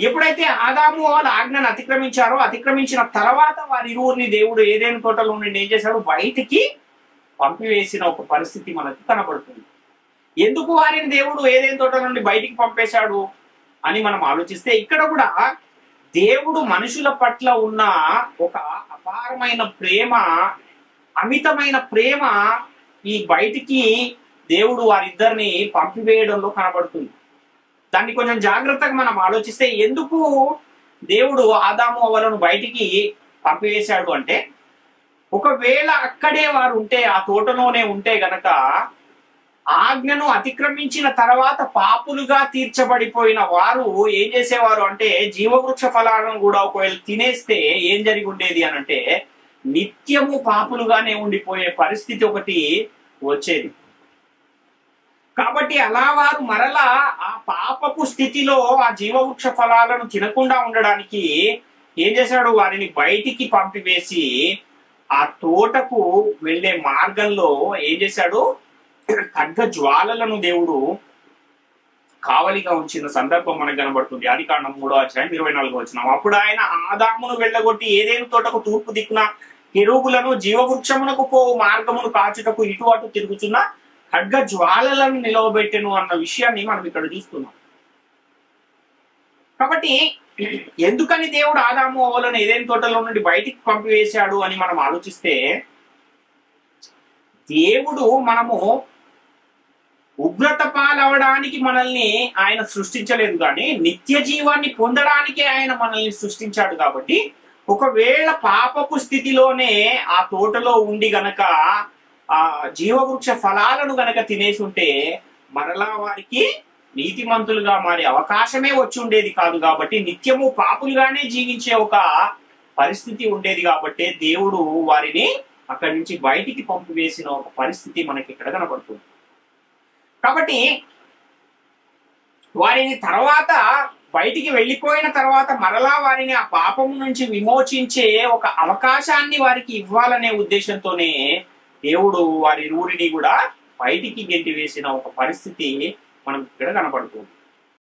ఎప్పుడైతే ఆదాము వాళ్ళ ఆజ్ఞను అతిక్రమించిన తర్వాత వారి ఇరువురిని దేవుడు ఏదైనా తోటలో నుండి ఏం చేశాడు, బయటికి పంపివేసిన ఒక పరిస్థితి మనకు కనబడుతుంది. ఎందుకు వారిని దేవుడు ఏదైనా తోట నుండి బయటికి పంపేశాడు అని మనం ఆలోచిస్తే, ఇక్కడ కూడా దేవుడు మనుషుల పట్ల ఉన్న ఒక అపారమైన ప్రేమ, అమితమైన ప్రేమ ఈ బయటికి దేవుడు వారిద్దరిని పంపివేయడంలో కనబడుతుంది. దాన్ని కొంచెం జాగ్రత్తగా మనం ఆలోచిస్తే, ఎందుకు దేవుడు ఆదాము అవ్వలను బయటికి పంపివేశాడు అంటే, ఒకవేళ అక్కడే వారు ఉంటే, ఆ తోటలోనే ఉంటే గనక ఆజ్ఞను అతిక్రమించిన తర్వాత పాపులుగా తీర్చబడిపోయిన వారు ఏం చేసేవారు అంటే, జీవవృక్ష ఫలాలను కూడా ఒకవేళ తినేస్తే ఏం జరిగి ఉండేది అని అంటే, నిత్యము పాపులుగానే ఉండిపోయే పరిస్థితి ఒకటి వచ్చేది. కాబట్టి అలా వారు మరలా ఆ పాపపు స్థితిలో ఆ జీవవృక్ష ఫలాలను తినకుండా ఉండడానికి ఏం చేశాడు, వారిని బయటికి పంపివేసి ఆ తోటకు వెళ్లే మార్గంలో ఏం చేశాడు, ఖడ్గ జ్వాలలను దేవుడు కావలిగా ఉంచిన సందర్భం మనకు కనబడుతుంది. ఆదికాండం 3:24. అప్పుడు ఆయన ఆదామును వెళ్ళగొట్టి ఏదైనా తోటకు తూర్పు దిక్కున కెరూబులను జీవవృక్షమునకు పోవు మార్గమును కాచుటకు ఇటు అటు తిరుగుతున్న ఖడ్గ జ్వాలలను నిలవబెట్టెను అన్న విషయాన్ని మనం ఇక్కడ చూస్తున్నాం. కాబట్టి ఎందుకని దేవుడు ఆదాము అవ్వలను ఏదైనా తోటలో నుండి బయటికి పంపివేశాడు అని మనం ఆలోచిస్తే, దేవుడు మనము ఉగ్రత పాలవడానికి మనల్ని ఆయన సృష్టించలేదు, కానీ నిత్య జీవాన్ని పొందడానికే ఆయన మనల్ని సృష్టించాడు. కాబట్టి ఒకవేళ పాపపు స్థితిలోనే ఆ తోటలో ఉండి గనక ఆ జీవవృక్ష ఫలాలను గనక తినేసి ఉంటే మరలా వారికి నీతిమంతులుగా మారే అవకాశమే వచ్చి ఉండేది కాదు. కాబట్టి నిత్యము పాపులుగానే జీవించే ఒక పరిస్థితి ఉండేది. కాబట్టి దేవుడు వారిని అక్కడి నుంచి బయటికి పంపివేసిన ఒక పరిస్థితి మనకి ఇక్కడ కనపడుతుంది. కాబట్టి వారిని తర్వాత బయటికి వెళ్ళిపోయిన తర్వాత మరలా వారిని ఆ పాపము నుంచి విమోచించే ఒక అవకాశాన్ని వారికి ఇవ్వాలనే ఉద్దేశంతోనే దేవుడు వారి రూరిని కూడా బయటికి గెంటి వేసిన ఒక పరిస్థితి మనకు ఇక్కడ కనపడుతుంది.